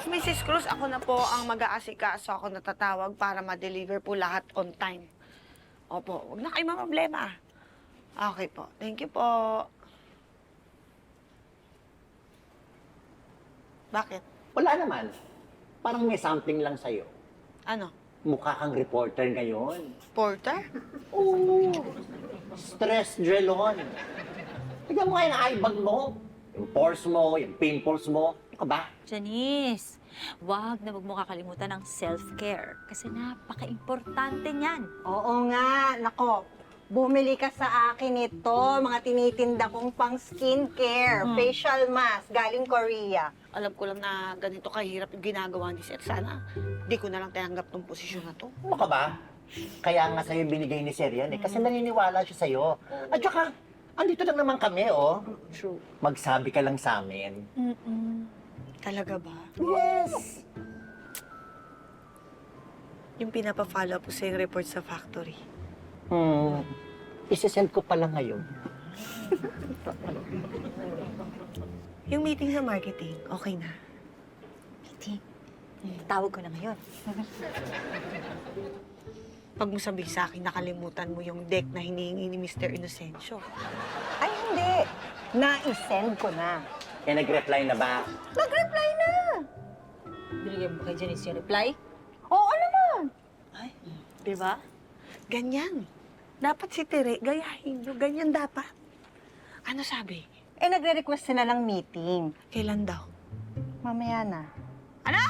Mrs. Cruz, ako na po ang mag-aasikaso. Ako natatawag para ma-deliver po lahat on time. Opo, huwag na kayo problema. Okay po. Thank you po. Bakit? Wala naman. Parang may something lang sa'yo. Ano? Mukha kang reporter ngayon. Porter? Oo. Stress Drelon. Tignan mo nga yung eye bag mo. Yung pores mo, yung pimples mo. Ano ka ba? Janice, wag mo kakalimutan ng self-care kasi napaka-importante niyan. Oo nga, nako. Bumili ka sa akin ito, mga tinitinda kong pang skincare, facial mask, galing Korea. Alam ko lang na ganito kahirap yung ginagawa ni Sir. Sana di ko na lang tanggap tong posisyon na to. Ano ka ba? Kaya nga sa'yo binigay ni Sir yan eh. Kasi naniniwala siya sa'yo. At saka, andito lang naman kami, oh. True. Magsabi ka lang sa amin. Talaga ba? Yes! Yung pinapa-follow po sa yung report sa factory. Isisend ko pala ngayon. Yung meeting sa marketing, okay na. Meeting. Tawag ko na ngayon. Pag mo sabihin sa akin, nakalimutan mo yung deck na hinihingi ni Mr. Inocencio. Ay, hindi. Na-send ko na. Kaya nag-reply na ba? Nag-reply na! Binigyan mo kay Janice yung reply? Oo naman! Ay, di ba? Ganyan. Dapat si Tere, gayahin nyo. Ganyan dapat. Ano sabi? Eh, nagre-request sila ng meeting. Kailan daw? Mamaya na. Ano?